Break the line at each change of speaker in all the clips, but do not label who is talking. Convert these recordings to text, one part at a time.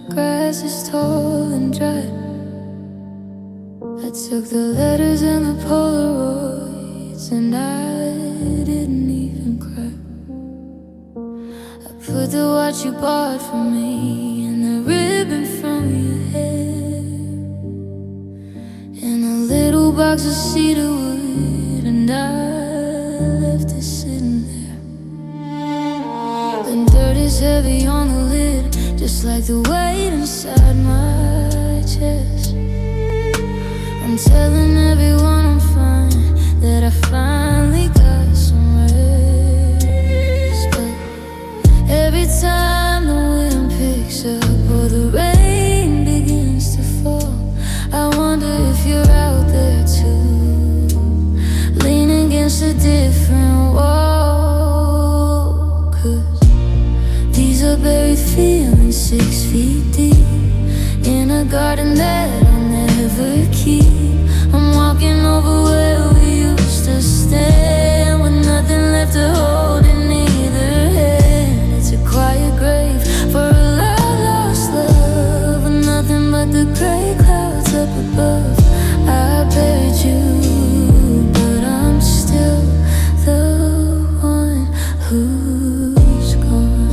grass is tall and dry. I took the letters and the Polaroids, and I didn't even cry. I put the watch you bought for me and the ribbon from your hair in a little box of cedar wood, and I left it sitting there. The dirt is heavy on the lid, just like the weight inside my chest. I'm telling everyone I'm fine, that I finally got some rest. But every time the wind picks up or the rain begins to fall, I wonder if you're out there too, leaning against a different wall. 'Cause these are buried feelings 6 feet deep in a garden that I'll never keep. I'm walking over where we used to stand, with nothing left to hold in either hand. It's a quiet grave for a loud lost love, with nothing but the gray clouds up above. I buried you, but I'm still the one who's gone.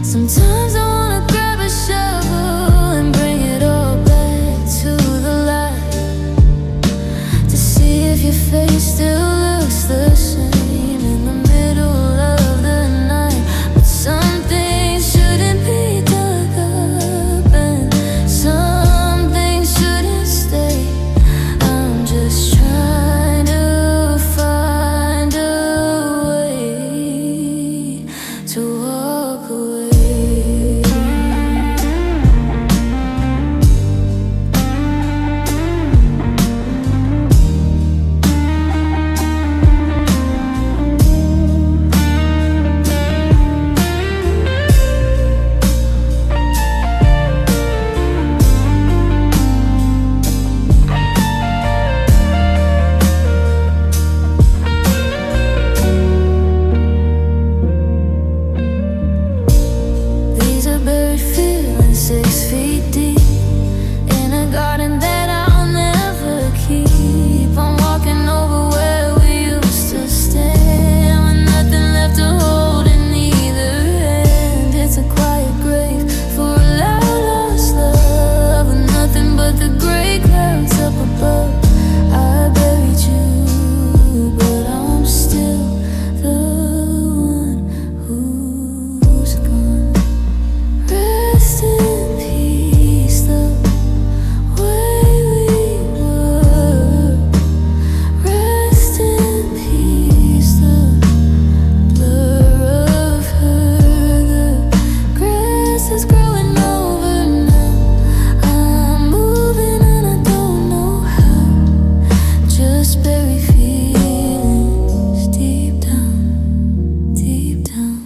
Sometimes I wanna grab a shovel and bring it all back to the light, to see if your face still looks the same in the middle of the night. But some things shouldn't be dug up, and some things shouldn't stay. I'm just trying to find a way to walk away. These are buried feelings 6 feet deep in a garden that I'll never keep. I'm walking over where we used to stand, with nothing left to hold in either hand. It's a quiet grave for a loud lost love, with nothing but the gray clouds up above. I buried you, but I'm still the one who's gone. Rest in peace, the way we were. Rest in peace, the blur of her. The grass is growing over now. I'm moving and I don't know how. Just bury feelings deep down, deep down.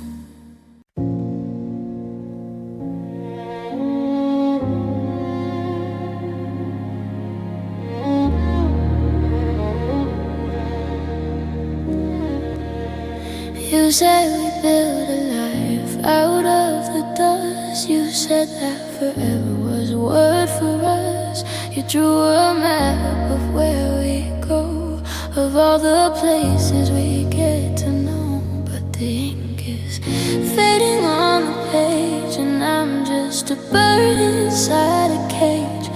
You said we built a life out of the dust. You said that forever was a word for us. You drew a map of where we go, of all the places we get to know. But the ink is fading on the page, and I'm just a bird inside a cage,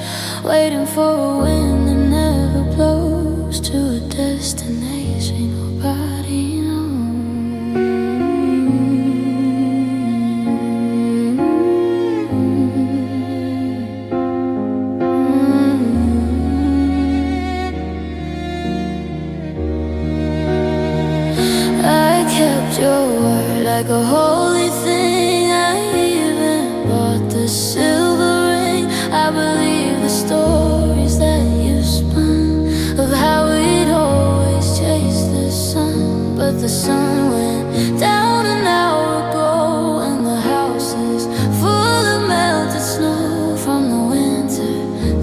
waiting for a wind that never blows to a destination nobody knows. I kept your word like a holy thing. I even bought the silver ring. I believe the stories that you spun of how we'd always chase the sun. But the sun went down an hour ago, and the house is full of melted snow from the winter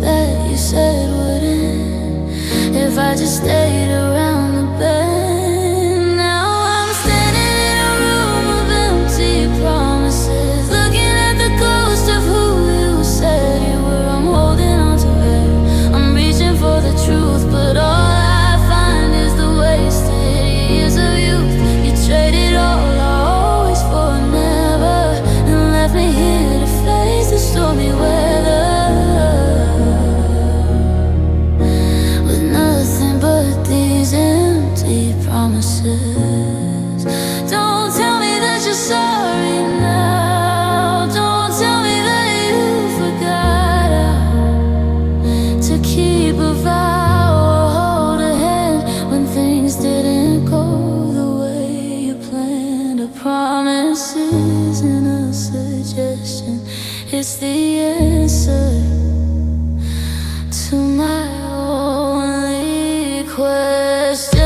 that you said would end if I just stayed around the bend. Now I'm standing in a room of empty promises, looking at the it's the answer to my only question.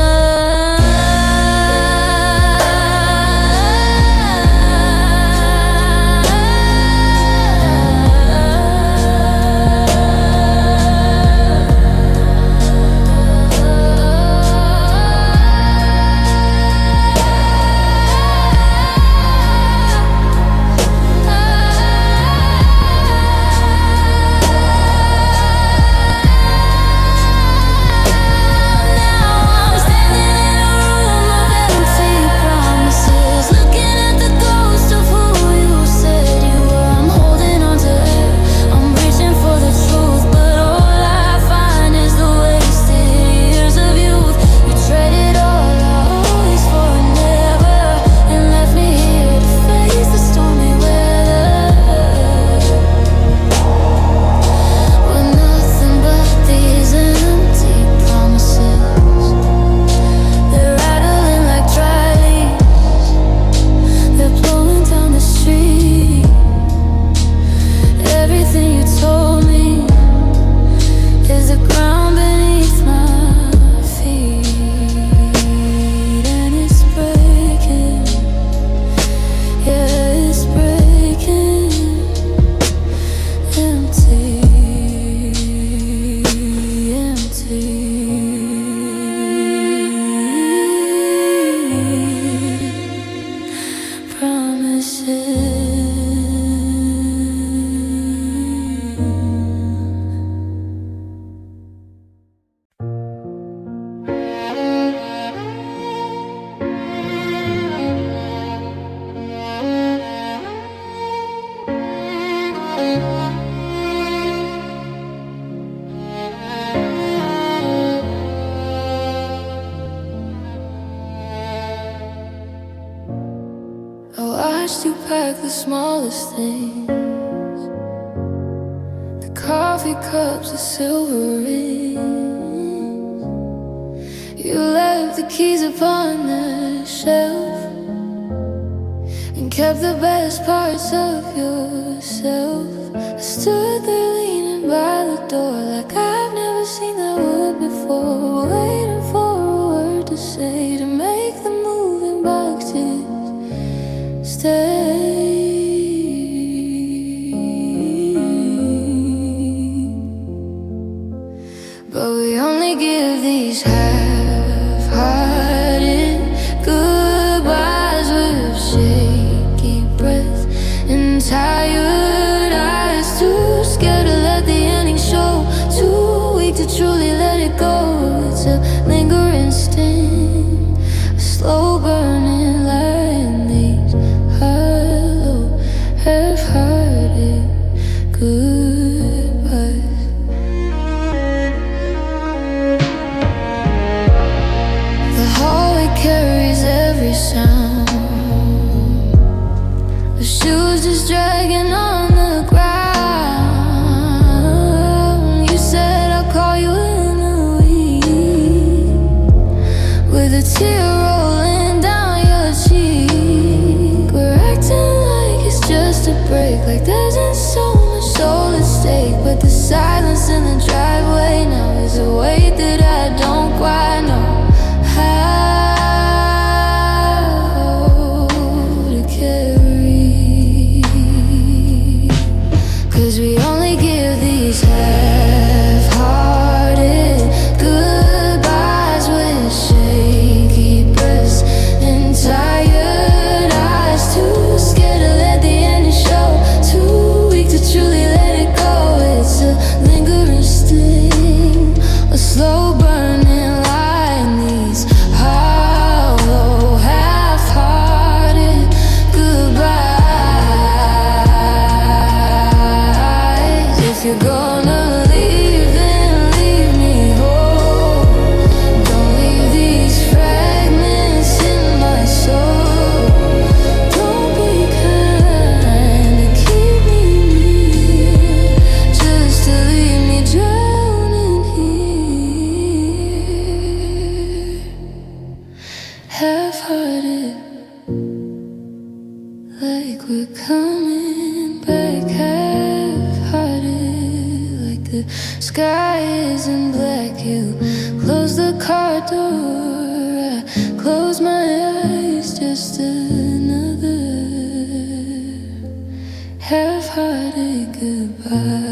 I watched you pack the smallest things, the coffee cups, the silver rings. You left the keys upon the shelf and kept the best parts of yourself. I stood there leaning by the door like I've never seen that wood before, waiting for a word to say to make the moving boxes stay. But we only give these half-hearted goodbyes with shaky breath and tired eyes. Too scared to let the ending show, too weak to truly let it go. It's a lingering sting, a slow burning light in these half-hearted goodbyes. The hallway carries every sound, the shoes just dragging on the ground. You said I'll call you in a week, with a tear rolling down your cheek. We're acting like it's just a break, like there isn't so much soul at stake. But the silence in the driveway now is a weight that I don't quite know how to carry. 'Cause we only give these half-hearted goodbyes with shaky breaths and tired eyes. Too scared to let the ending show, too weak to truly let it go. It's a The sky isn't black. You close the car door, I close my eyes. Just another half-hearted goodbye.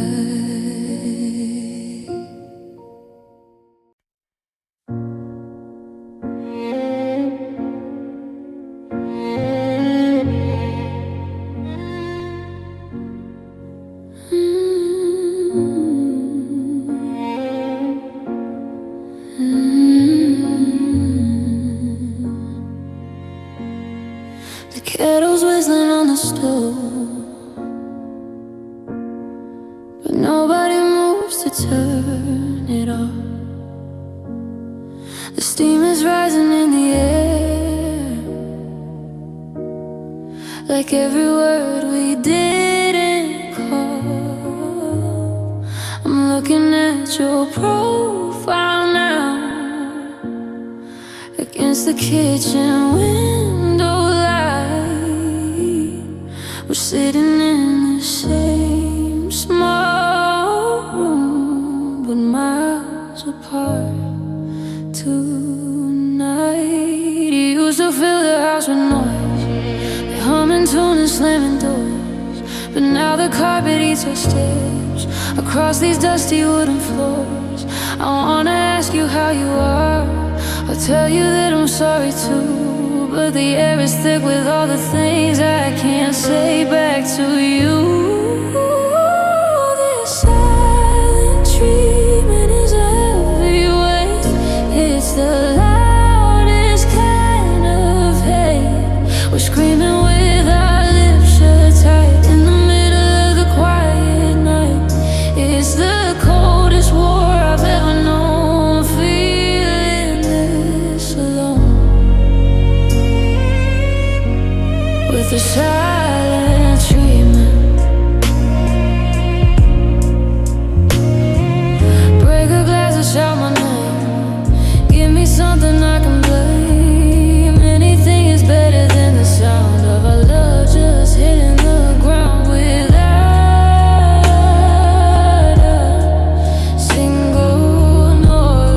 The kettle's whistling on the stove, but nobody moves to turn it off. The steam is rising in the air, like every word we didn't call. I'm looking at your profile now, against the kitchen window light. We're sitting in the same small room, but miles apart tonight. You used to fill the house with noise, the humming tune and slamming doors, but now the carpet eats our steps across these dusty wooden floors. I wanna ask you how you are, I'll tell you that I'm sorry too, but the air is thick with all the things I can't say back to you. This silent treatment is a heavy weight. It's the loudest kind of hate. We're screaming with our lips shut tight in the middle of the quiet night. It's the coldest war I've ever known, feeling this alone, with the silent treatment. Break a glass and shout my name, give me something I can blame. Anything is better than the sound of our love just hitting the ground without a single noise.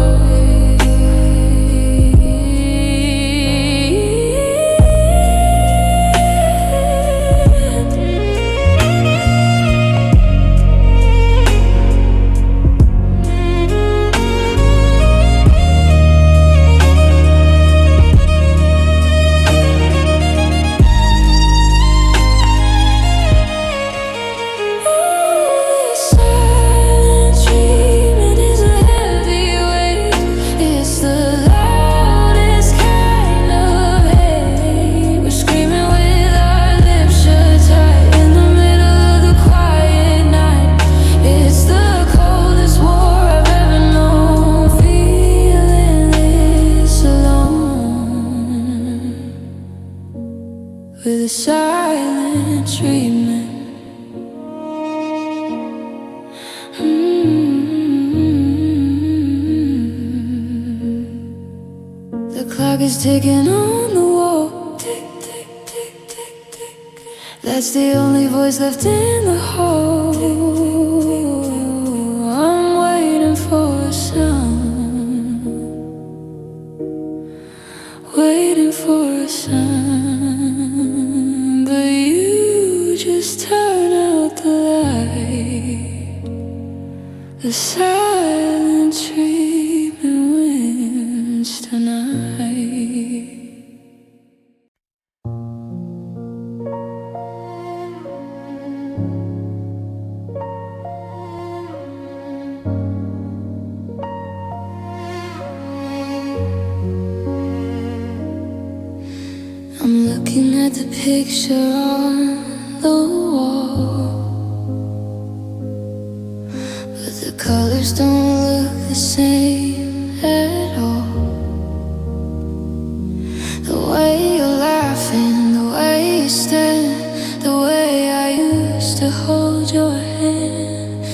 Silent treatment is a heavy weight. It's the loudest kind of hate. We're screaming with our lips shut tight in the middle of the quiet night. It's the coldest war I've ever known, feeling this alone, with a silent treatment. The clock is ticking on the wall. Tick, tick, tick, tick, tick. That's the only voice left in the hall. I'm waiting for a sound, waiting for a sound, but you just turn out the light. The silent treatment wins tonight. I'm looking at the picture on the wall, but the colors don't look the same at all. The way you're laughing, the way you stand, the way I used to hold your hand.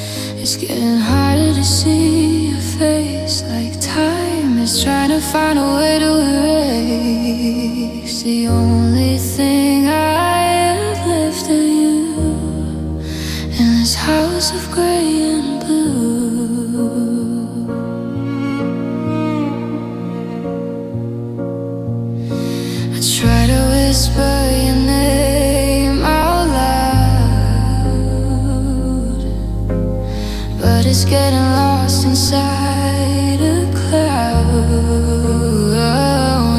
It's getting harder to see your face, like time is trying to find a way to erase the only thing I have left of you in this house of gray and blue. but it's getting lost inside a cloud.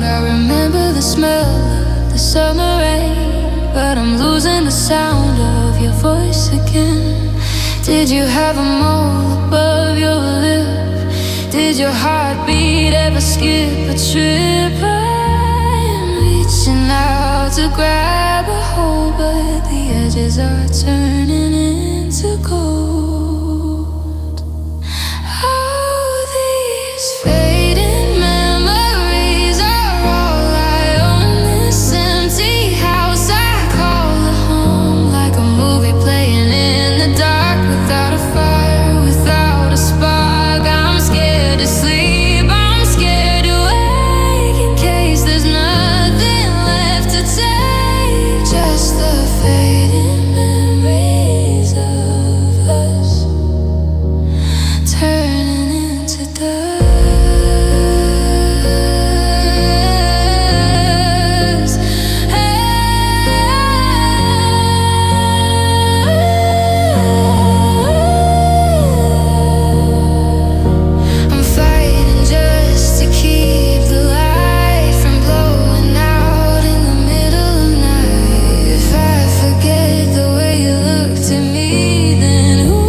I remember the smell of the summer rain, but I'm losing the sound of your voice again. Did you have a mole above your lip? Did your heartbeat ever skip a trip? I'm reaching out to grab a hold, but the edges are turning into gold. Oh, these fading memories are all I own. This empty house I call a home, like a movie playing in the dark, without a fire, without a spark. I'm scared to sleep, I'm scared to wake, in case there's nothing left to take. Just the fading memories of us turning into dust. I'm fighting just to keep the light from blowing out in the middle of the night. If I forget the way you looked at me, then who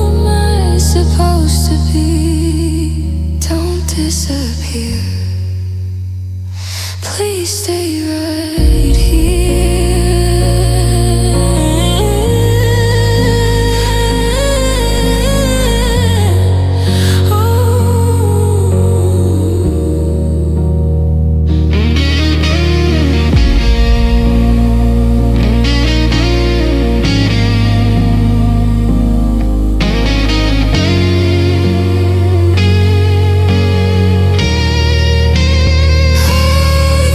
am I supposed to be? Don't disappear, please stay right here.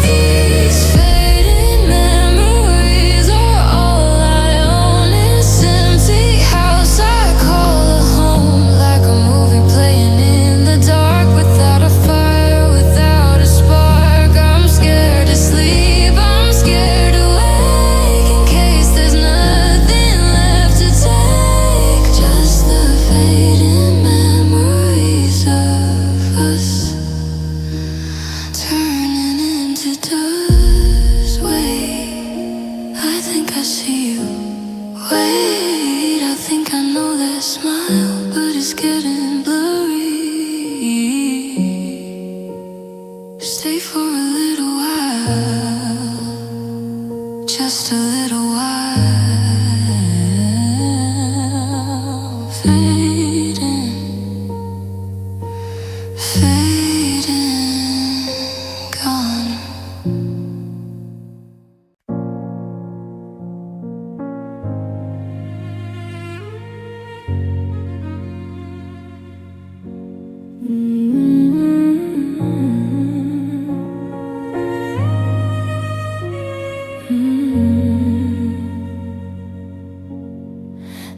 These fading memories are all I own. This empty house I call a home, like a movie playing in the dark, without a fire, without a spark. I'm scared to sleep, I'm scared to wake, in case there's nothing left to take. Just the fading memories of us turning into dust. Wait, I think I see you. Wait, I think I know that smile, but it's getting blurry. Stay for a little while, just a little while. Fading, fading, gone.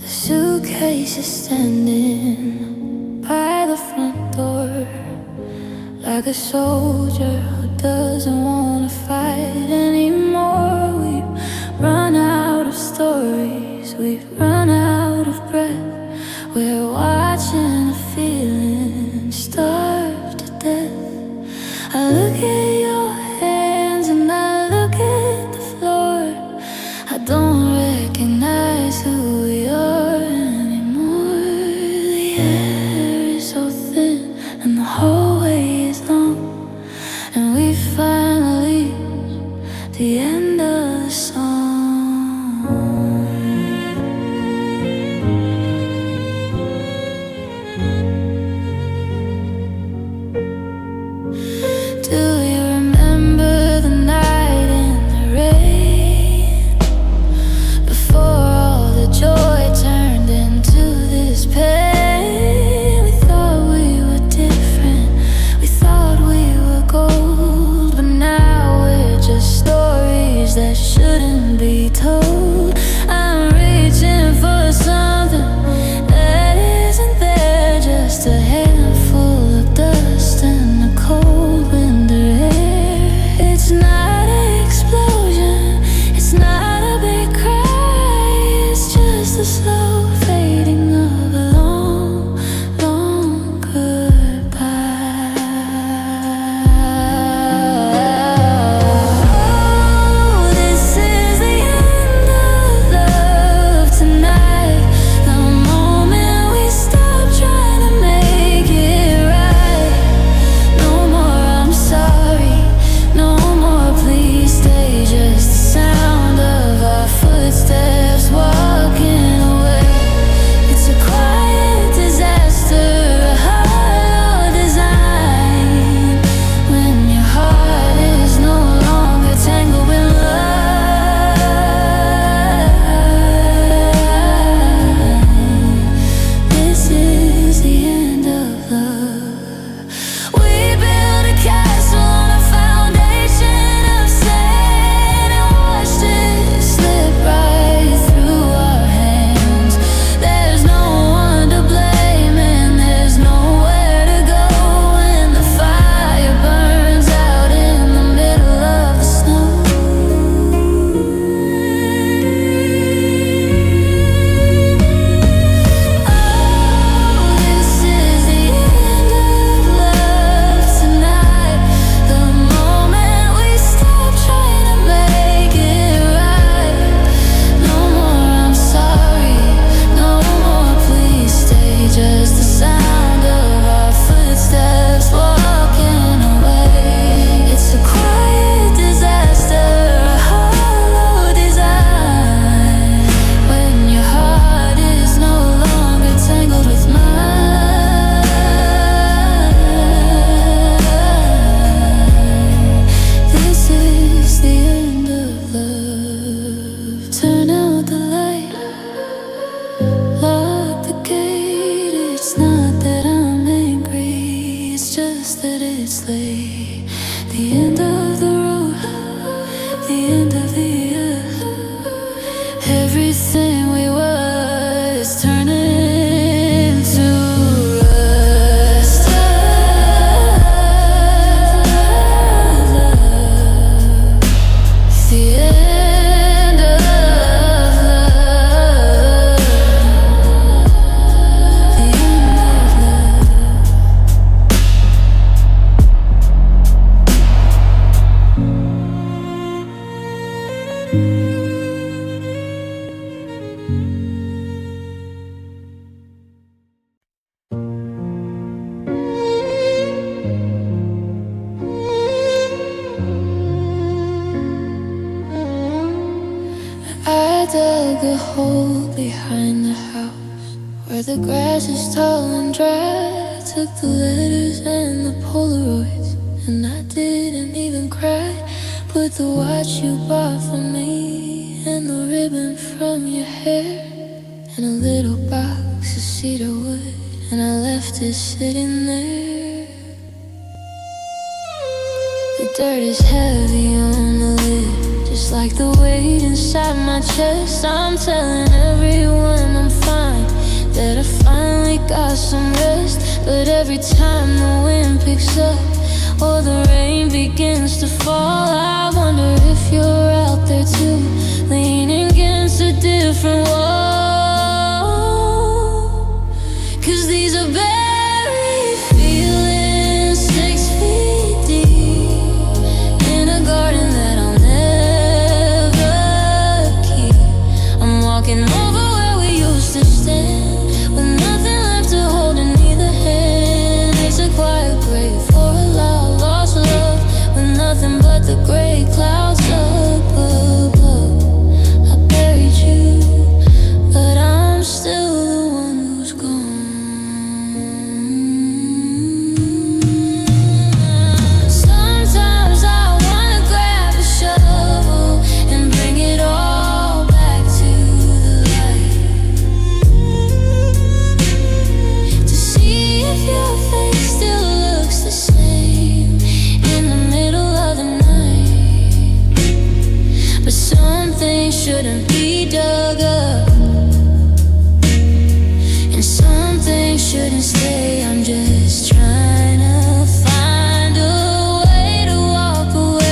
The suitcase is standing by the front door, like a soldier who doesn't wanna fight anymore. We've run out of stories, we've run out of breath. We're watching a feeling starve to death. I look at your hands and I look at the floor. I don't recognize who we are anymore. The air is so thin and the hallway is long, and we finally reached the end of the song. Do you hole behind the house where the grass is tall and dry. I took the letters and the Polaroids, and I didn't even cry. Put the watch you bought for me and the ribbon from your hair in a little box of cedar wood, and I left it sitting there. The dirt is heavy on the lid, just like the weight inside my chest. I'm telling everyone I'm fine, that I finally got some rest. But every time the wind picks up or the rain begins to fall, I wonder if you're out there too, leaning against a different wall. 'Cause these are buried feelings 6 feet deep in a garden that I'll never keep. I'm walking over where we used to stand, with nothing left to hold in either hand. It's a quiet grave for a loud lost love, with nothing but the gray clouds up above. I buried you, but I'm still the one who's gone. Sometimes I wanna grab a shovel and bring it all back to the light, to see if your face still looks the same in the middle of the night. But some things shouldn't be dug up, and some things shouldn't stay. I'm just trying to find a way to walk away.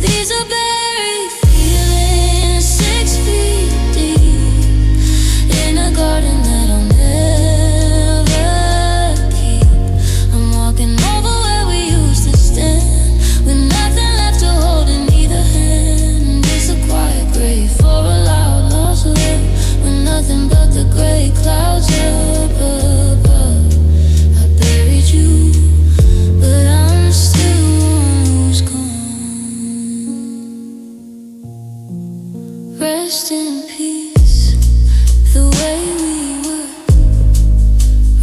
These are buried feelings 6 feet deep in a garden that I'll never keep. I'm walking over where we used to stand, with nothing left to hold in either hand. It's a quiet grave for a loud lost love, with nothing but the gray clouds up above. I buried you, but I'm still one who's gone. Rest in peace, the way we were.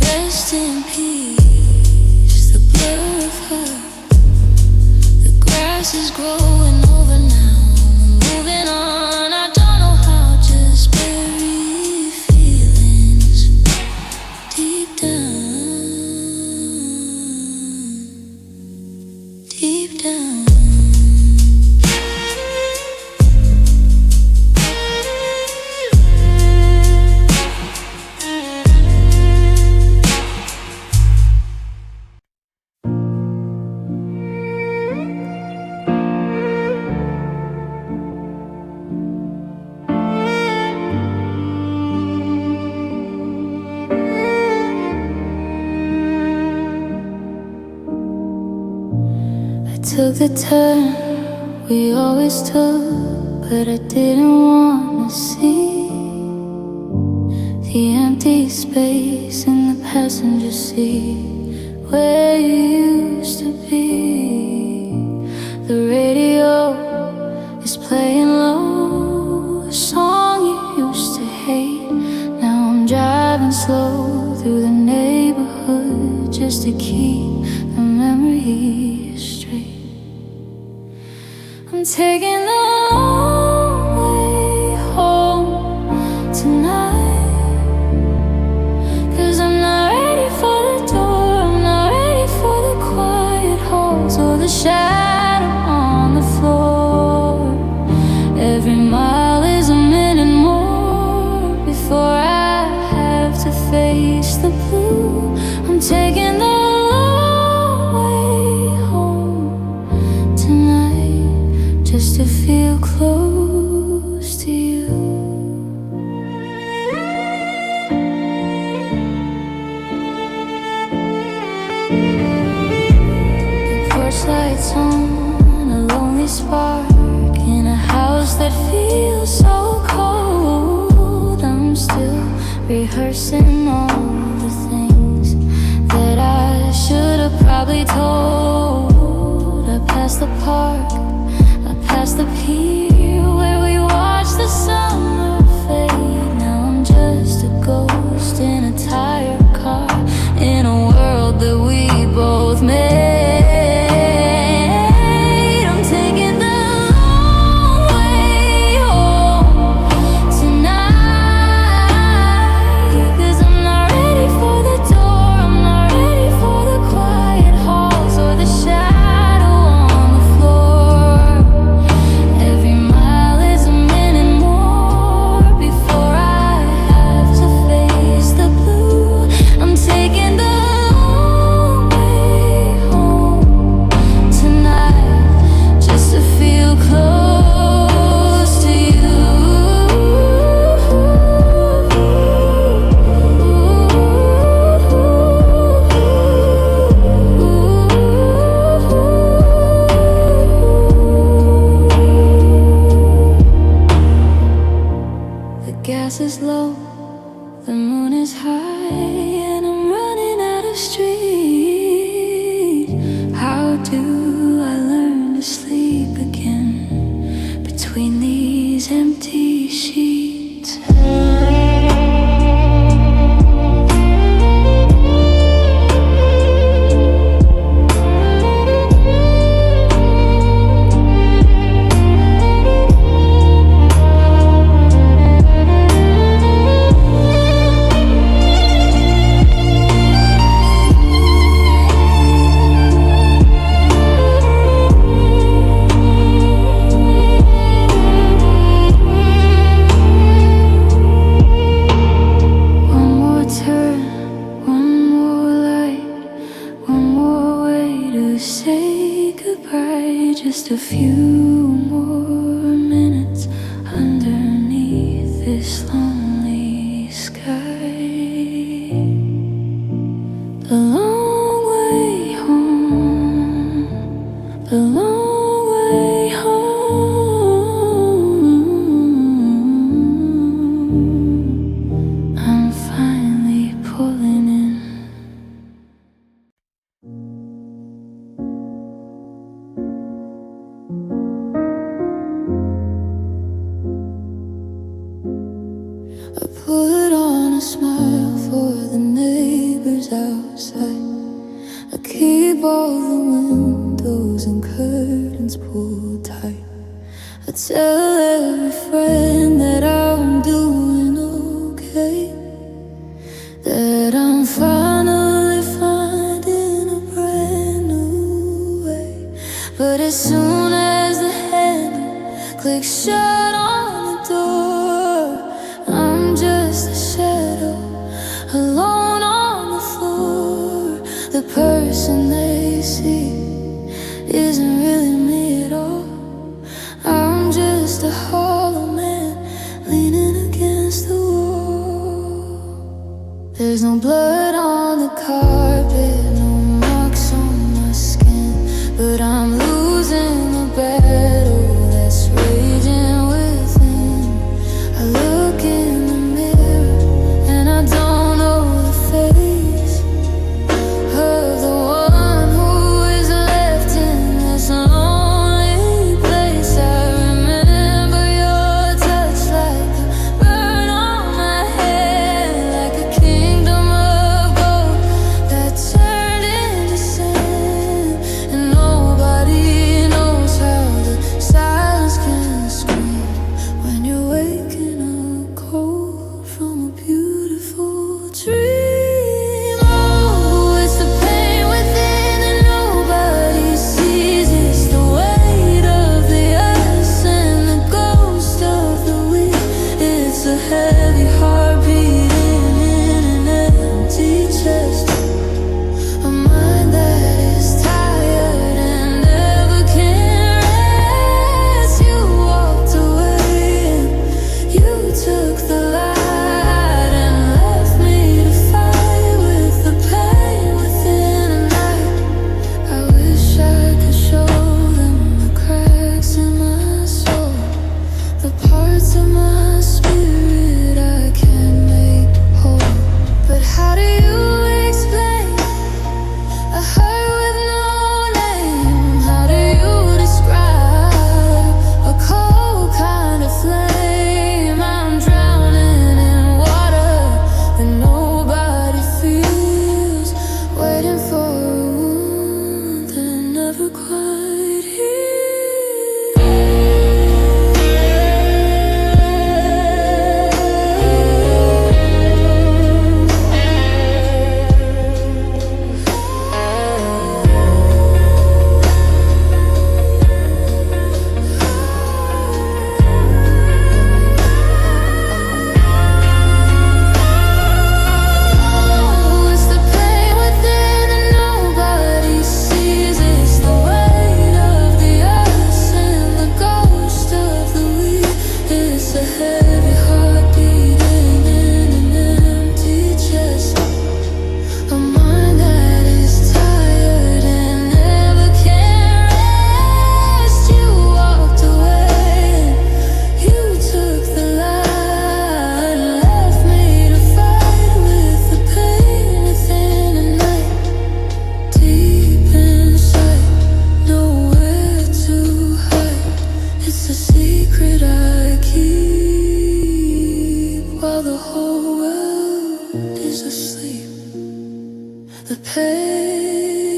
Rest in peace, the blur of her. The grass is growing over now, I'm moving on. I don't know how, just bury feelings deep down, deep down. I took the turn we always took, but I didn't want to see the empty space in the passenger seat where you used to be. The radio is playing low, a song you used to hate. Now I'm driving slow through the neighborhood just to keep the memories straight. I'm taking the long way home tonight, 'cause I'm not ready for the door, I'm not ready for the quiet halls or the shadow on the floor. Every mile is a minute more before I have to face the blue. I'm taking the long way home tonight, just to feel close to you. that feels so cold. I'm still rehearsing all the things that I should have probably told. I passed the park, I passed the pier where we watched the summer fade. Now I'm just a ghost in a tired car in a world that we both made. I'm taking the long way home tonight, 'cause I'm not ready for the door, I'm not ready for the quiet halls or the shadow on the floor. Every mile is a minute more before I have to face the blue. I'm taking the long way home tonight, just to feel close to you. The gas is low, the moon is high, and I'm running out of street. How do I learn to sleep again between these empty sheets? One more turn, one more light, one more way to say goodbye. Just a few more minutes underneath this lonely sky. The long way home, the long way home. I'm finally pulling in. I put on a smile for the neighbors outside. I keep all the windows and curtains pulled tight. I tell every friend that I'm doing okay, that I'm finally finding a brand new way. But as soon as the handle clicks shut on the door, I'm just a shadow alone on the floor. The person they see isn't really me at all. I'm just a hollow man leaning against the wall. There's no blood on the carpet, no marks on my skin, but I'm losing the battle that's raging within. I look in the mirror and I don't know the face of the one who is left in this keep while the whole world is asleep. The pain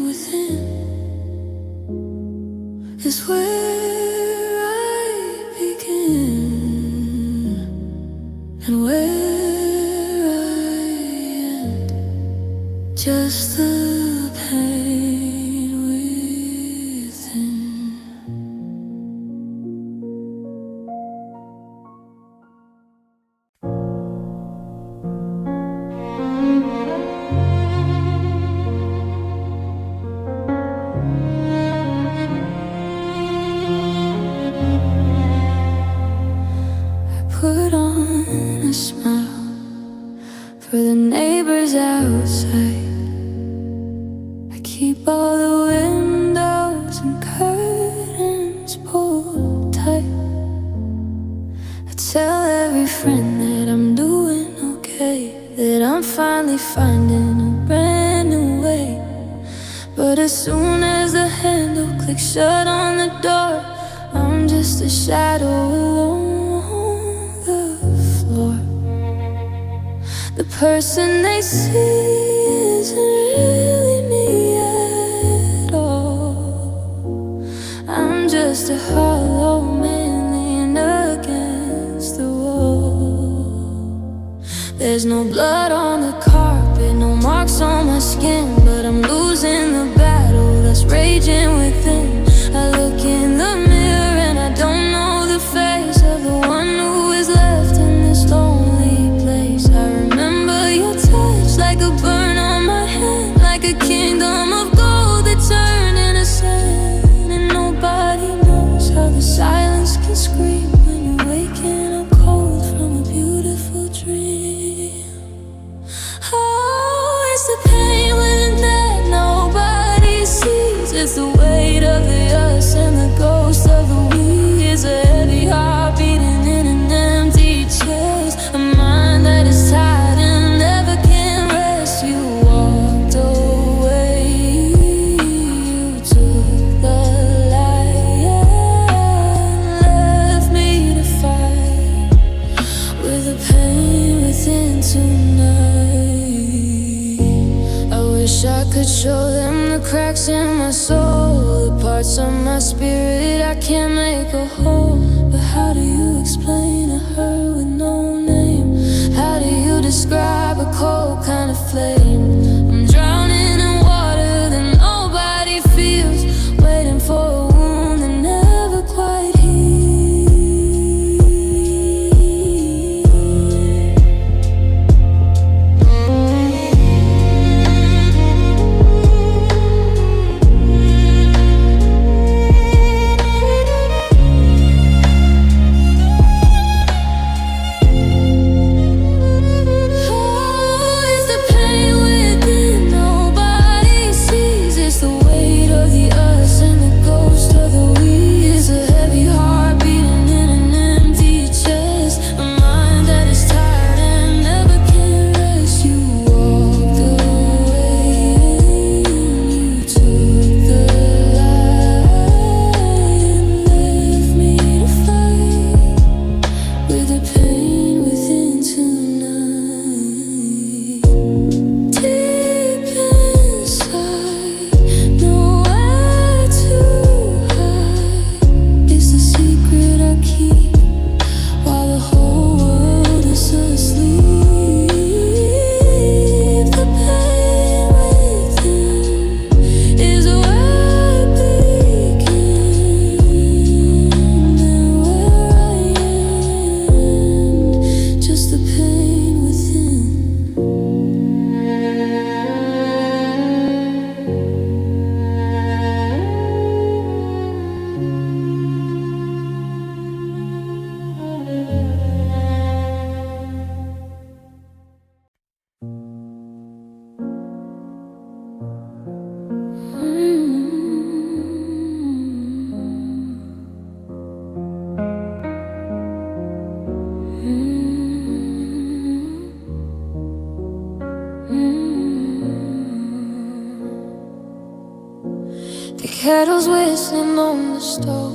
within is where I begin and where I end. Just the pain within. Put on a smile for the neighbors outside. I keep all the windows and curtains pulled tight. I tell every friend that I'm doing okay, that I'm finally finding a brand new way. But as soon as the handle clicks shut on the door, I'm just a shadow alone. The person they see isn't really me at all. I'm just a hollow man leaning against the wall. There's no blood on the carpet, no marks on my skin, but I'm losing the battle that's raging within. I look in the mirror and I don't know the face of the one who is left in this lonely place. I remember your touch like a burn on my hand, like a kingdom of gold that turned into sand. And nobody knows how the silence can scream when you're waking up cold from a beautiful dream. Oh, it's the pain within that nobody sees. It's the weight of the us and the ghost of the we. It's a heavy heart beating in an empty chest, a mind that is tired and never can rest. You walked away, you took the light and left me to fight with the pain within tonight. I wish I could show them the cracks in my soul, the parts of my spirit I can't make a whole. But how do you explain a her with no name? How do you describe a cold kind of flame? I'm drowning in water that nobody feels, waiting for a wound that never quite The kettle's whistling on the stove.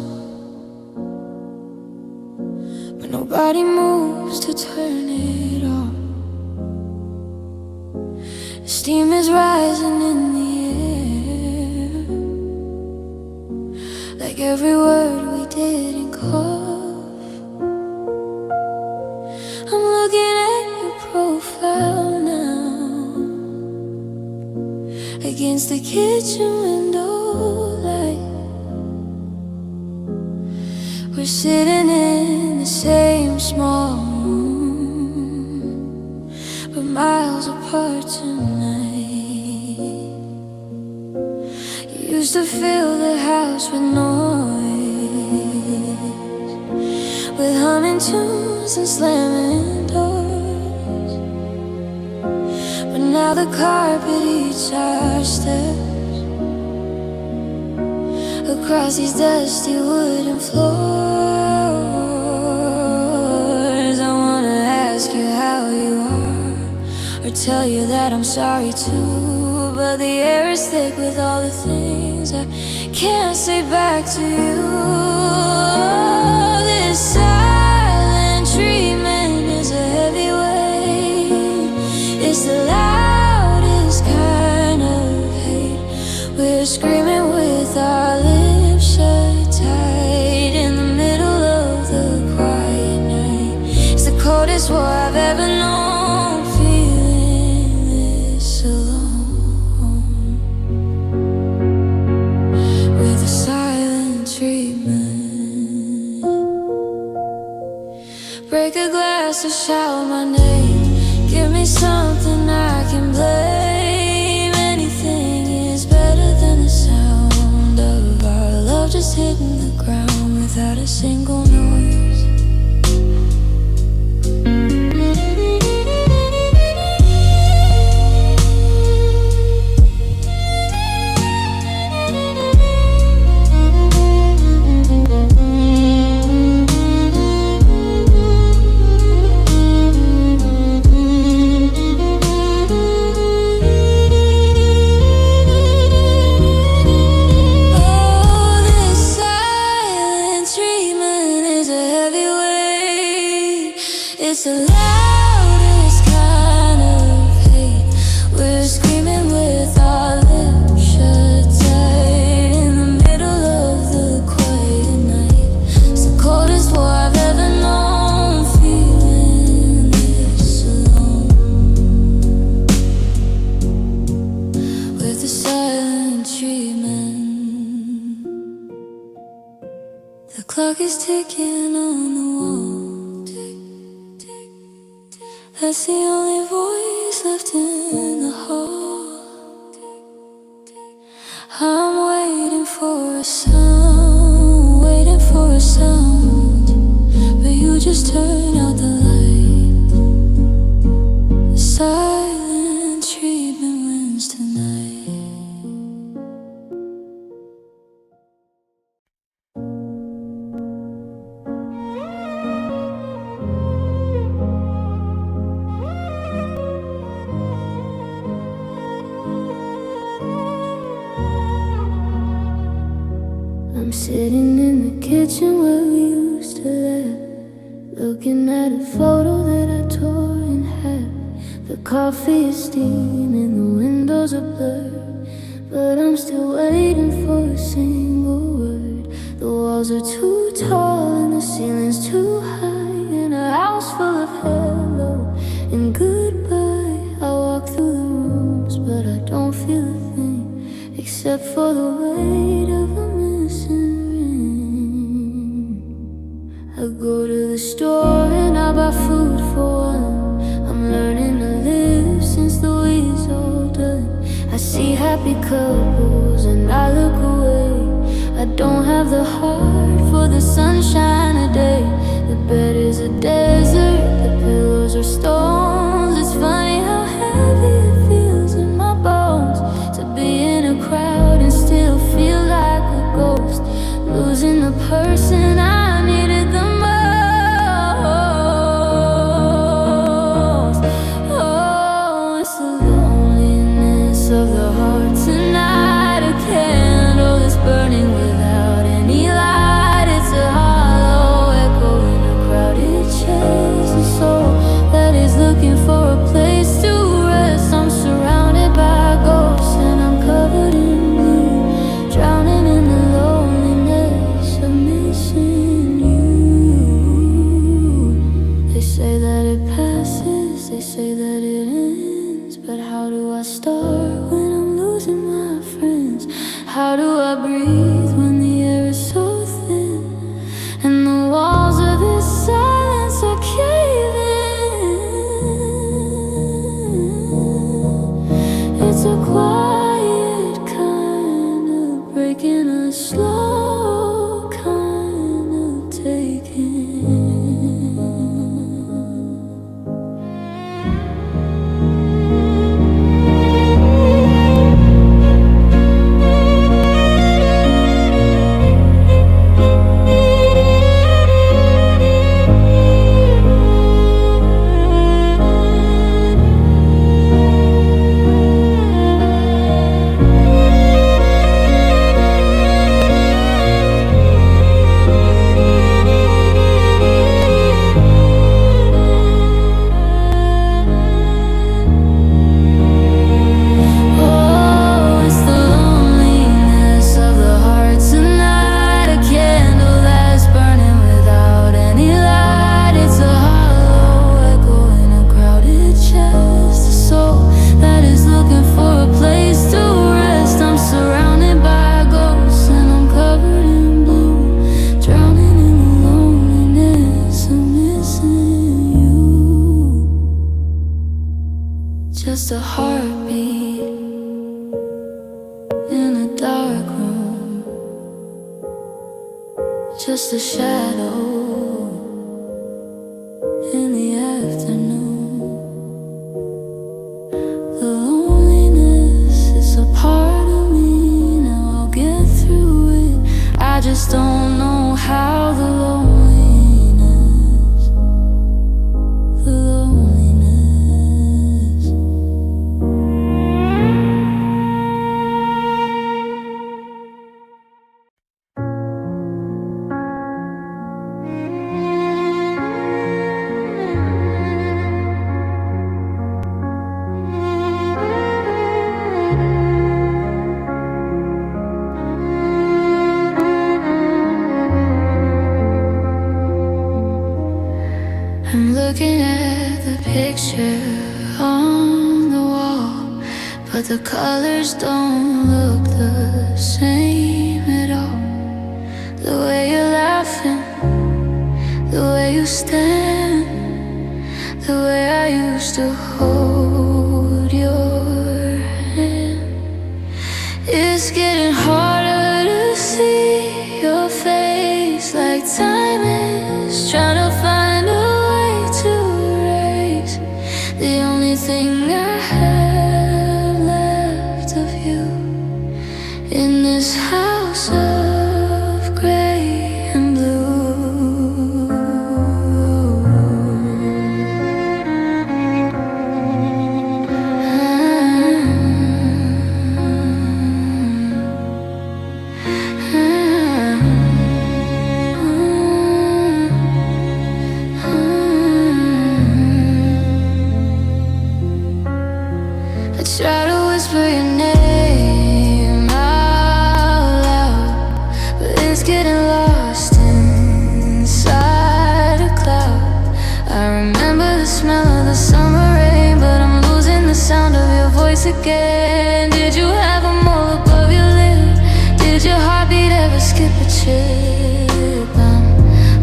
but nobody moves to turn it off. Steam is rising in the air, like every word we didn't cough. I'm looking at your profile now, against the kitchen window light. We're sitting in the same small room, but miles apart tonight. You used to fill the house with noise, with humming tunes and slamming doors. But now the carpet eats our steps across these dusty wooden floors. I wanna ask you how you are, or tell you that I'm sorry too, but the air is thick with all the things I can't say back to you. This silent treatment is a heavy weight. It's the loudest kind of hate. We're screaming with our lips shut tight in the middle of the quiet night. It's the coldest war I've ever known, feeling this alone, with a silent treatment. Break a glass to shout my name, give me something I can blame. Anything is better than the sound of our love just hitting the ground without a single noise. It's the loudest kind of hate. We're screaming with our lips shut tight in the middle of the quiet night. It's the coldest war I've ever known, feeling this alone, with the silent treatment. The clock is ticking on the wall. That's the only voice left in the hall. I'm waiting for a sound, waiting for a sound, but you just turn out the light. The silent treatment wins tonight. I'm sitting in the kitchen where we used to live, looking at a photo that I tore in half. The coffee is steaming, the windows are blurred, but I'm still waiting for a single word. The walls are too tall and the ceiling's too high, in a house full of hello and goodbye. I walk through the rooms, but I don't feel a thing, except for the weight of a missing ring. I go to the store and I buy food for one. I'm learning to live since the week's all done. I see happy couples and I look away. I don't have the heart for the sunshine a day. The bed is a desert, the pillows are stones. It's funny how heavy it feels in my bones to be in a crowd and still feel like a ghost, losing the person I needed the most. Oh, it's the loneliness of the heart tonight. A candle is burning without any light. It's a just a shadow in the afternoon. The loneliness is a part of me. Now I'll get through it. I just don't know how. The loneliness, the loneliness. I'm looking at the picture on the wall, but the colors don't look the same at all. The way you're laughing, the way you stand, the way I used to hold your hand. It's getting harder to see your face, like time is trying to find a the only thing I have left of you in this house of gray and blue. I try to whisper your name out loud, but it's getting lost inside a cloud. I remember the smell of the summer rain, but I'm losing the sound of your voice again. Did you have a mole above your lip? Did your heartbeat ever skip a chip? I'm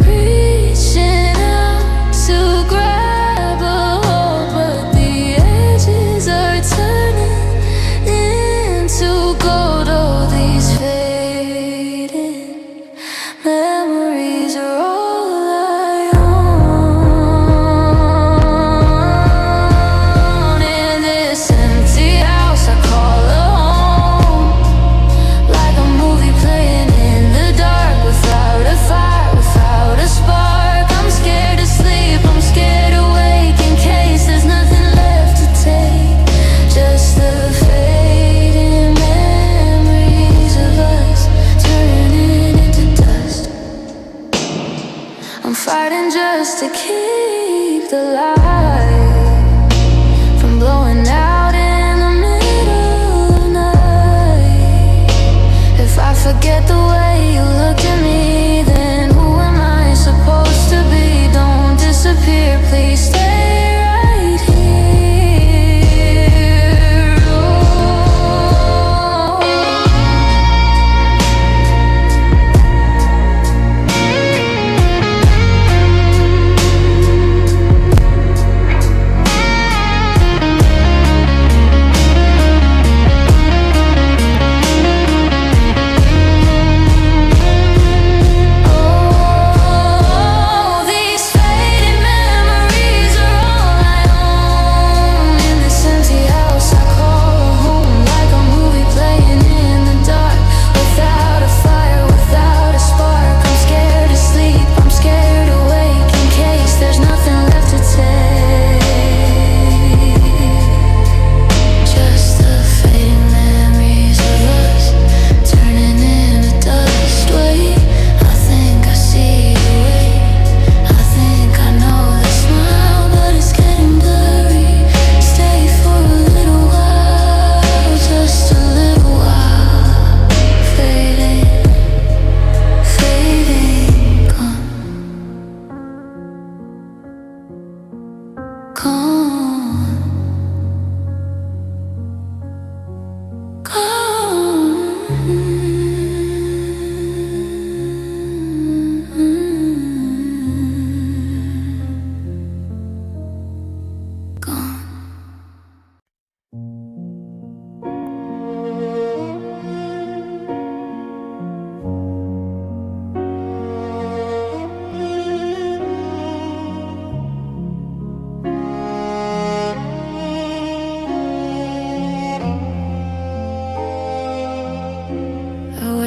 reaching out to grab a hold, but the edges are turning into gold. Oh, these fading memories are all I own. In this empty house I call a home, like a movie playing in the dark, without a fire, without a spark. I'm scared to sleep, I'm scared to wake, in case there's nothing left to take. Just the fading memories of us turning into dust. I'm fighting just to keep the light from blowing out in the middle of the night. If I forget the way you looked at me, then who am I supposed to be? Don't disappear, please stay right here. Oh.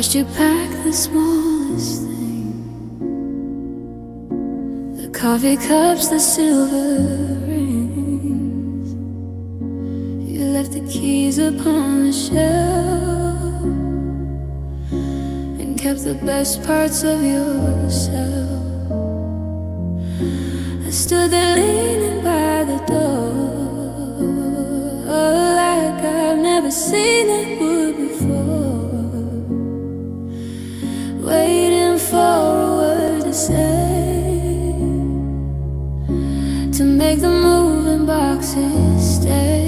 watched you pack the smallest thing, the coffee cups, the silver rings. You left the keys upon the shelf and kept the best parts of yourself. I stood there leaning by the door, like I've never seen it would before, waiting for a word to say, to make the moving boxes stay.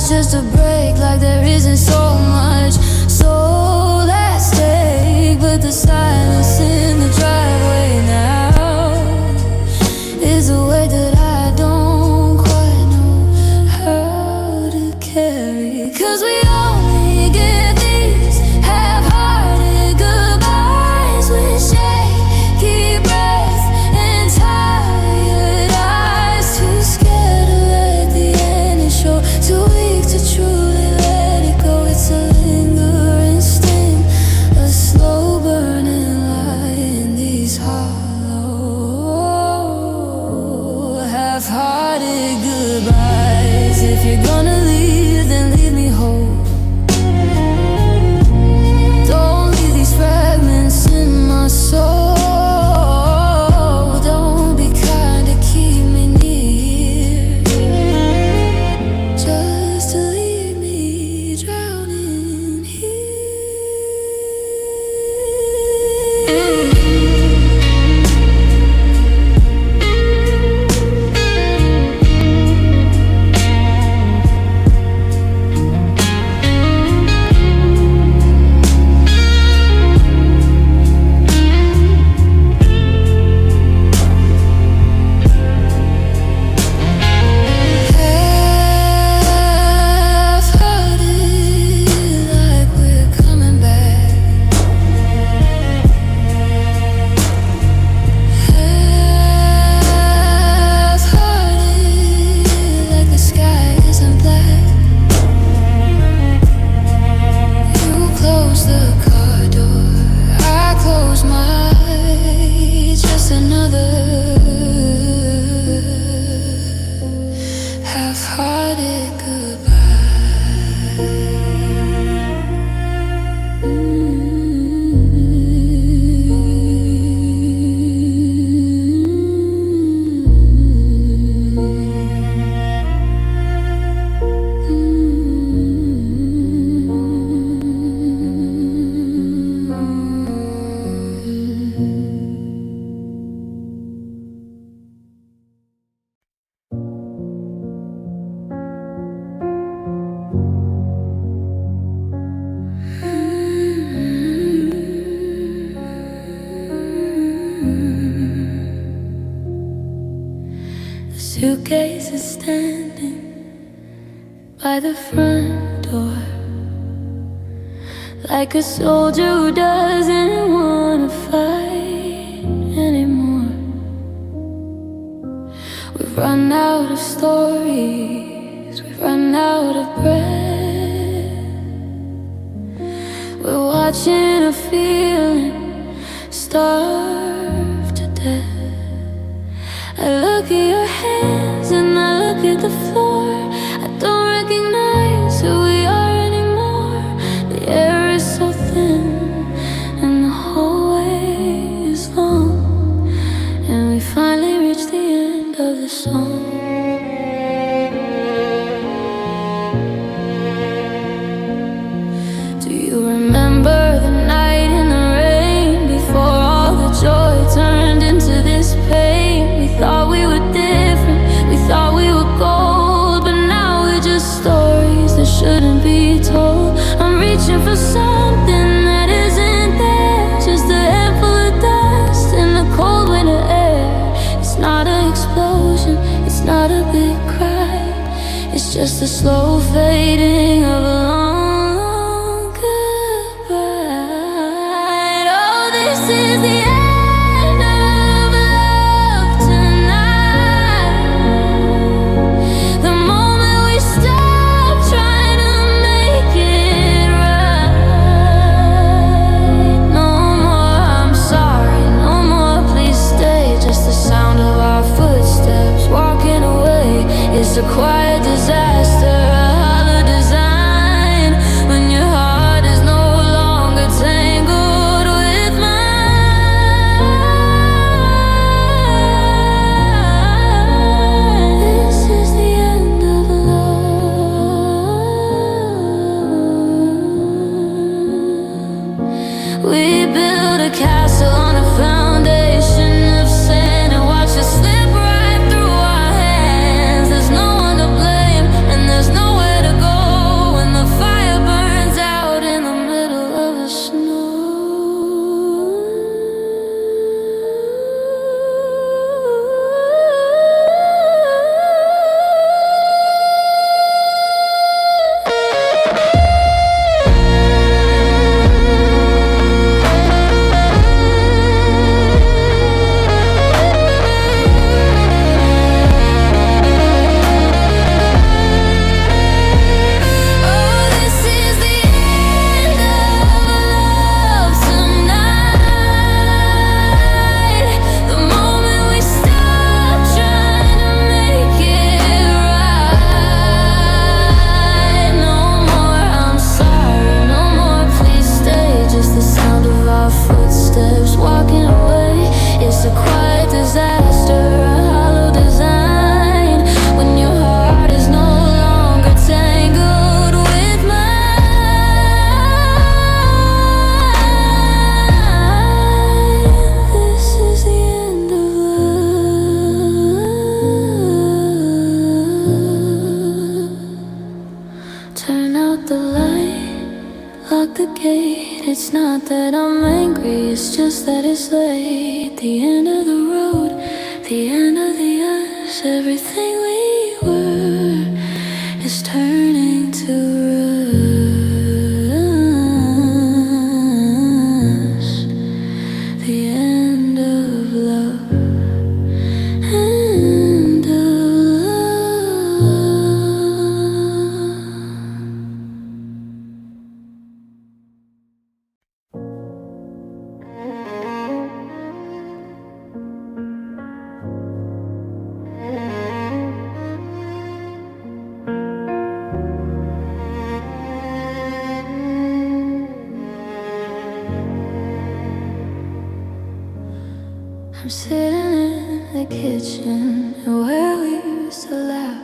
Just a break, like there isn't so much, so let's take. But the silence in the driveway now is a way that I don't quite know how to carry. 'Cause we only get these half-hearted goodbyes with shaky breath and tired eyes, too scared to let the ending show, too weak to truly let it go. It's a lingering sting, a slow burning light in these hollow, half-hearted goodbyes. If you're gonna leave, then leave me whole. Don't leave these fragments in my soul. Don't be kind to keep me near, just to leave me drowning here. Half-hearted goodbye. The suitcase is standing by the front door, like a soldier who doesn't want to fight anymore. We've run out of stories, we've run out of breath. We're watching a feeling starve to death. I look at your hands and I look look at the floor, I don't recognize who we are anymore. The air is so thin and the hallway is long, and we finally reach the end of the song. Do you remember the night in the rain, before all the joy turned into this pain? We thought we were different, we thought we were gold, but now we're just stories that shouldn't be told. I'm reaching for something that isn't there, just a handful of dust in the cold winter air. It's not an explosion, it's not a big cry, it's just a slow fading of a long goodbye. Oh, this is the end of love tonight, the moment we stop trying to make it right. No more I'm sorry, no more please stay, just the sound of our footsteps walking away. It's a quiet disaster, a hollow design, when your heart is no longer tangled with mine. This is the end of love. We built a castle on a foundation of sand and watched it slip right through our hands. There's no one to blame and there's nowhere to go when the fire burns out in the middle of the snow. Footsteps walking away. It's a quiet disaster, a hollow design, when your heart is no longer tangled with mine. This is the end of love. Turn out the light, lock the gate. It's not that I'm angry, it's just that it's late. The end of the road, the end of the us. Everything we were is turning to rust. The end of love, end of love. I'm sitting in the kitchen where we used to laugh,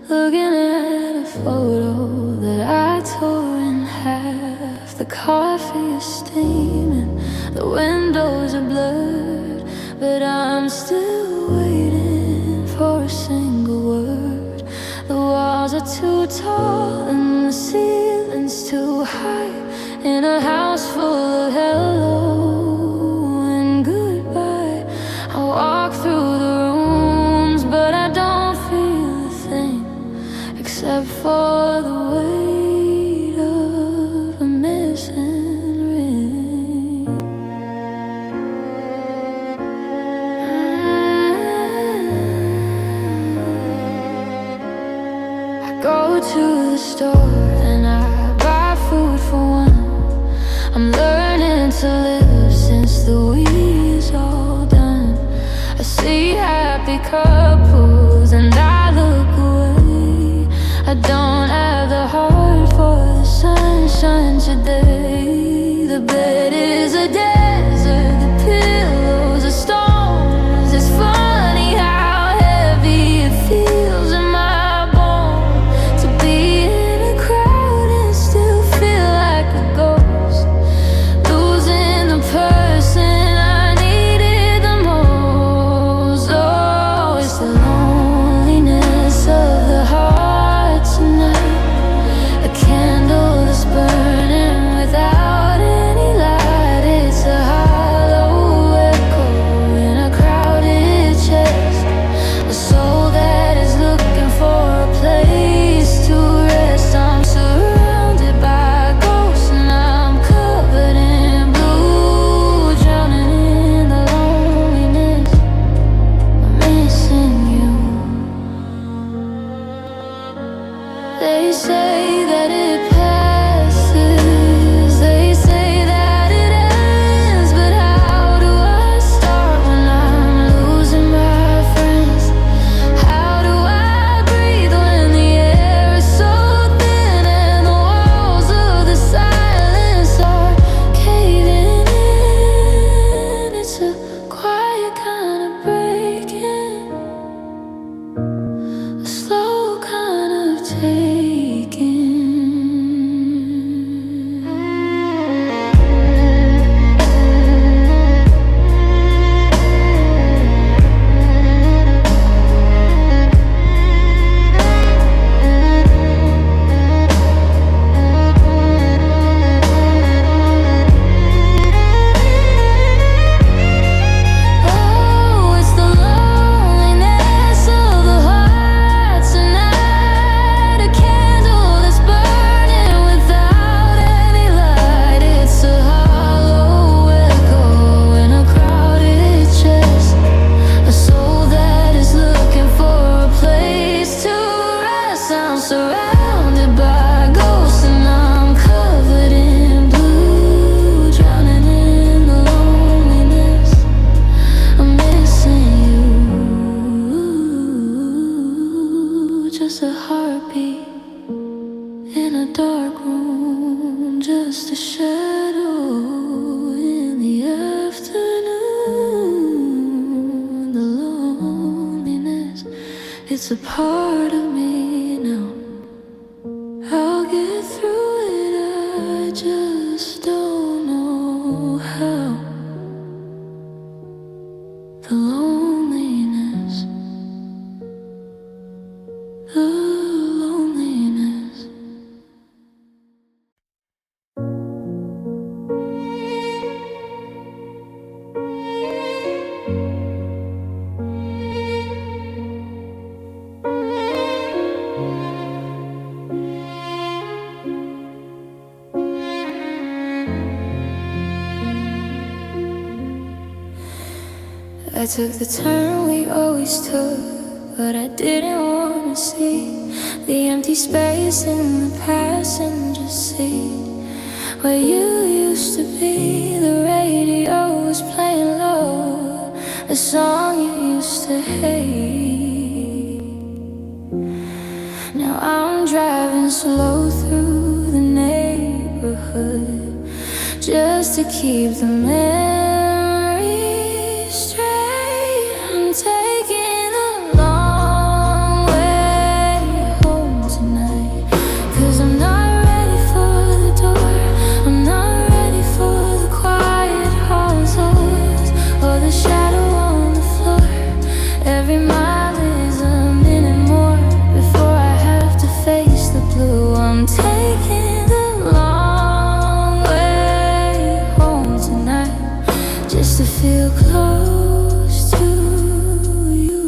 looking at a photo that I tore in half. The coffee is steaming, the windows are blurred, but I'm still waiting for a single word. The walls are too tall and the ceiling's too high, in a house full of hello and goodbye. I walk through the rooms, but I don't feel a thing except for the weight of a missing ring. I go to the store and I buy food for one. I'm learning to live since the week's all done. I see happy couples and I look I don't have the heart for the sunshine today. The bed is a desert, the pillows are stones. It's funny how heavy it feels in my bones to be in a crowd and still feel like a ghost, losing the person I needed the most. Oh, it's the loneliness of the heart tonight. A candle that's burning without any light. It's a hollow echo in a crowded chest. A soul that is looking for a place to rest. I'm surrounded by ghosts and I'm covered in blue, drowning in the loneliness. I'm missing you. They say that it passes, they say that it ends, but how do I start when I'm losing my friends? How do I breathe when the air is so thin and the walls of the silence are caving in? It's a quiet kind of breaking, a slow kind of taking. Oh, it's the loneliness of the heart tonight. A candle that's burning without any light. It's a hollow echo in a crowded chest. A soul that is looking for a place to rest. I'm surrounded by ghosts and I'm covered in blue, drowning in the loneliness. I'm missing you. Just a heartbeat in a dark room, just a shadow in the afternoon. The loneliness, it's a part of me now. I'll get through it, I just don't know how. The loneliness, the loneliness. I took the turn we always took, but I didn't want to see the empty space in the passenger seat where you used to be. The radio was playing low, the song you used to hate. Now I'm driving slow through the neighborhood just to keep the memories straight. I'm taking the long way home tonight, 'cause I'm not ready for the door. I'm not ready for the quiet halls or the shadow on the floor. Every mile is a minute more before I have to face the blue. I'm taking the long way home tonight, just to feel close to you.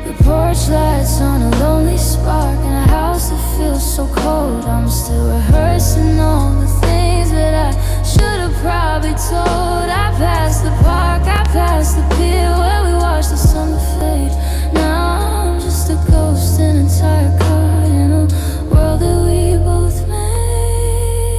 The porch lights on a lonely spark in a house that feels so cold. I'm still rehearsing all the things that I should have probably told. I passed the park, I passed the pier where we watched the summer fade. Now I'm just a ghost in a tired car in a world that we both made.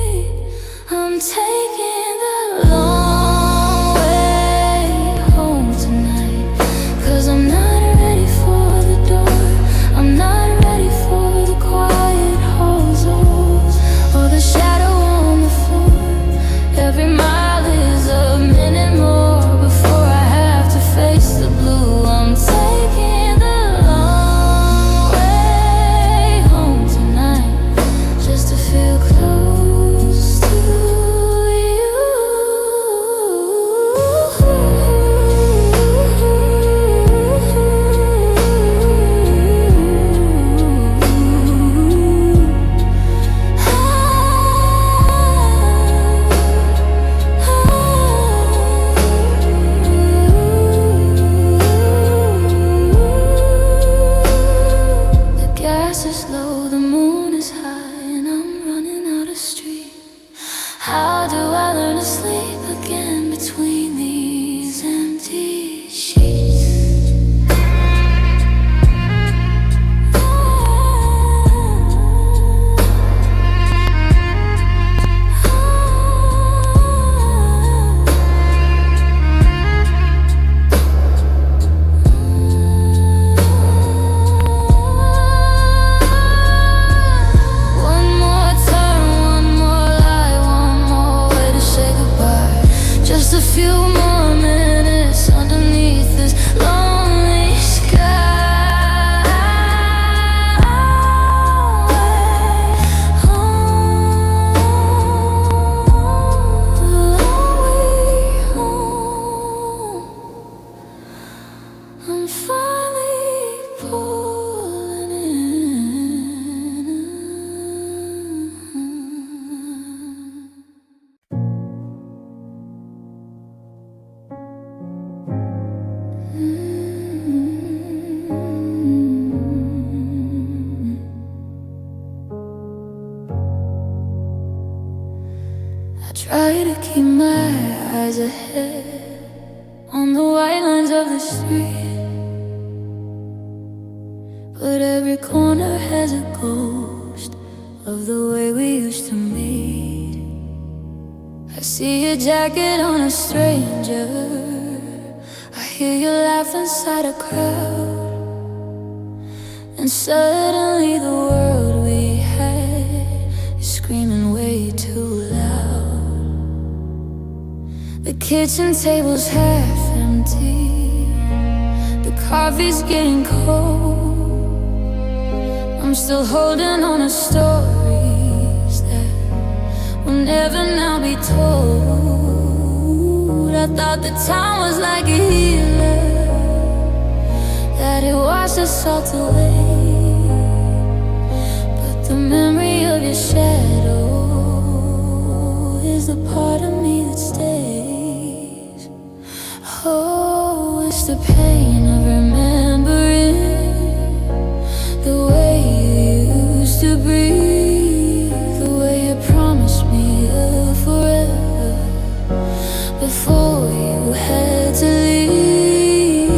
Just a few more minutes underneath this lonely sky. I'm finally pulling in. I try to keep my eyes ahead on the white lines of the street, but every corner has a ghost of the way we used to meet. I see your jacket on a stranger, I hear you laugh inside a crowd, and suddenly the world we had is screaming way too loud. The kitchen table's half empty, the coffee's getting cold. I'm still holding on to stories that will never now be told. I thought the time was like a healer, that it washed us all away, but the memory of your shadow is the part of me that stays. Oh, it's the pain of remembering the way you used to breathe, the way you promised me a forever before you had to leave.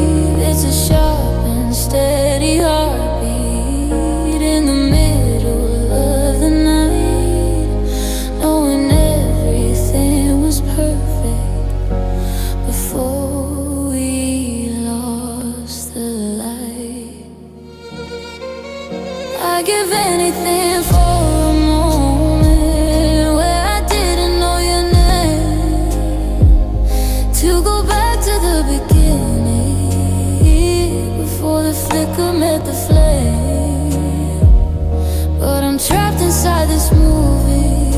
It's a sharp and steady heartbeat in the middle of the night, knowing everything was perfect before we lost the light. I give anything for a moment where I didn't know your name, to go back to the beginning before the flicker met the flame. But I'm trapped inside this movie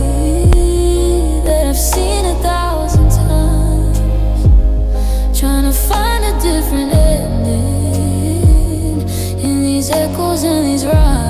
that I've seen 1,000 times, trying to find a different ending in these echoes and these rhymes.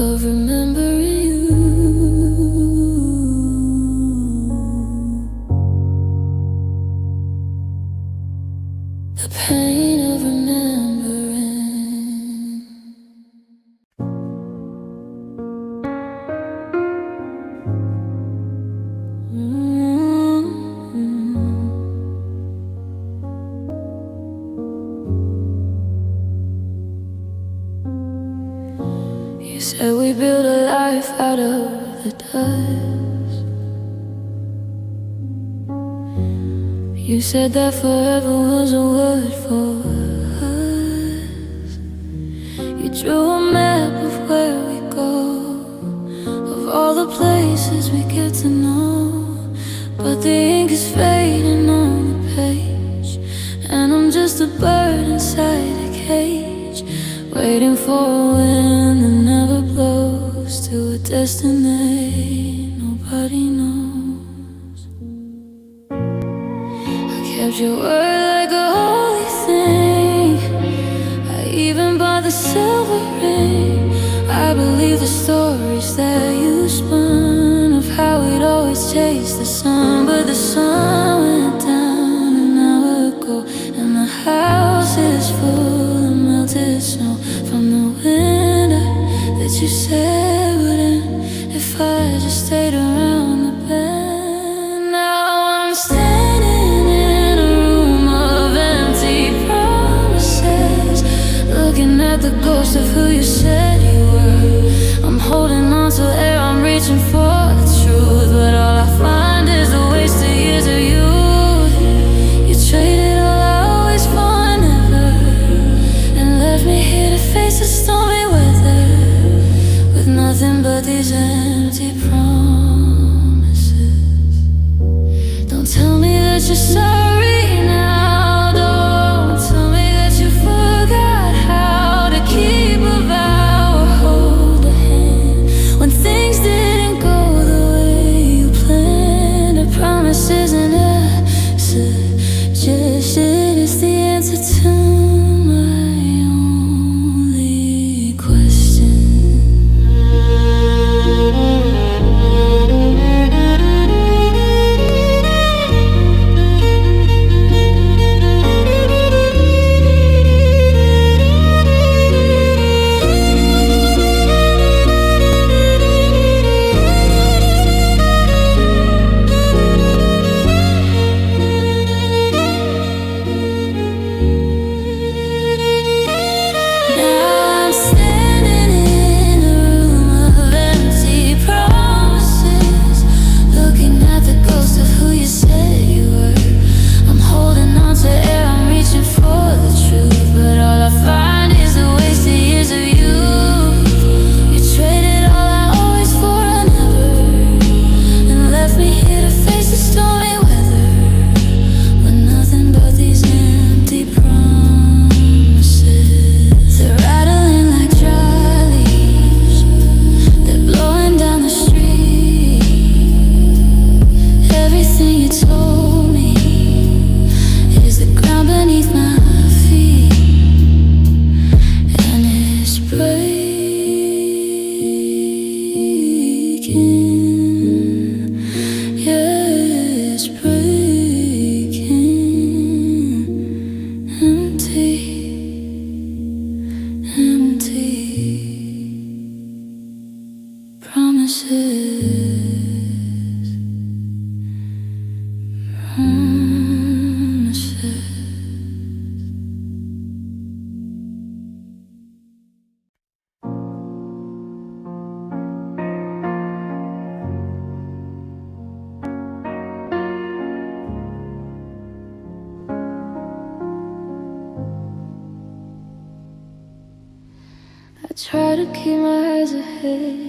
Of remembering you, the pain of remembering. You said we built a life out of the dust. You said that forever was a word for us. You drew a map of where we go, of all the places we get to know, but the ink is fading on the page, just a bird inside a cage, waiting for a wind that never blows to a destiny nobody knows. I kept your word like a holy thing. I even bought the silver ring. I believe the stories that you spun of how we'd always chase the sun, but the sun went down an hour ago, and the house is full of melted snow from the winter that you said would end if I just stayed around the bend. Now I'm standing in a room of empty promises, looking at the ghost of who you said you were. I'm holding on to air, I'm reaching for the truth, but all I find is the wasted years of youth. You traded all I always for never, and left me here to face the stormy weather with nothing but these empty promises. Don't tell me that you're sorry now. Don't tell me that you forgot how to keep a vow or hold a hand when things didn't go the way you planned. A promise isn't a suggestion, it's the answer to my only question. I try to keep my eyes ahead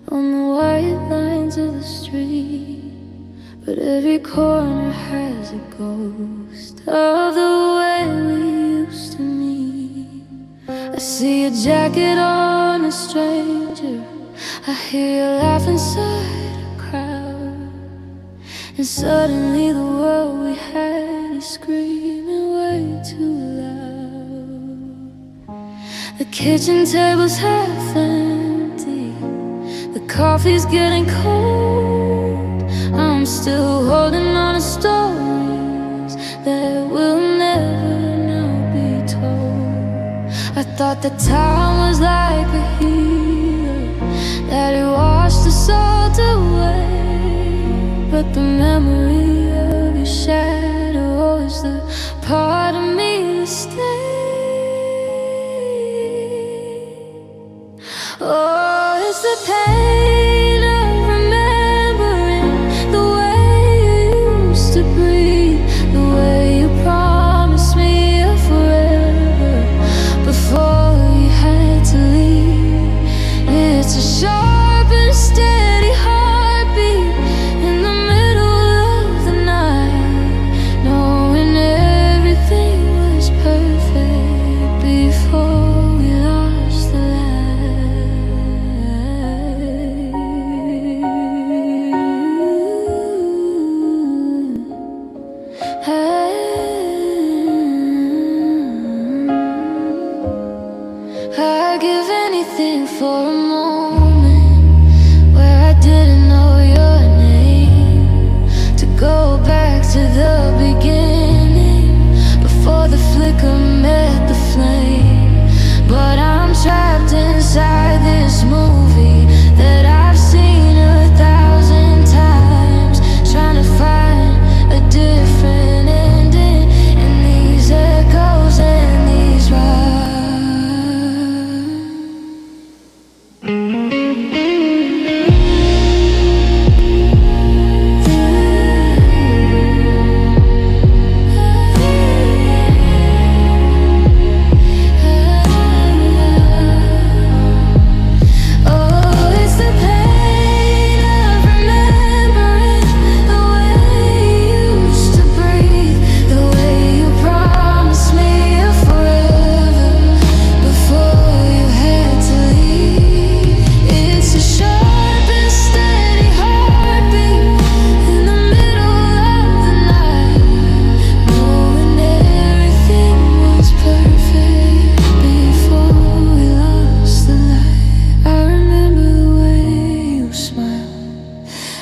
on the white lines of the street, but every corner has a ghost of the way we used to meet. I see a jacket on a stranger, I hear you laugh inside a crowd, and suddenly the world we had is screaming way too loud. The kitchen table's half empty, the coffee's getting cold. I'm still holding on to stories that will never now be told. I thought that time was like a healer, that it washed the salt away, but the memory of your shadow is the part of me that stays. Oh, it's the pain of remembering the way you used to breathe, the way you promised me a forever before you had to leave. It's a sharp and steady heartbeat in the middle of the night,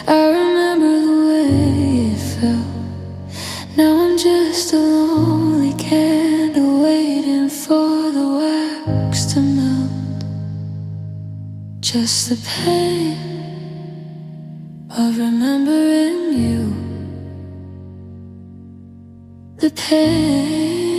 I remember the way it felt. Now I'm just a lonely candle waiting for the wax to melt. Just the pain of remembering you. The pain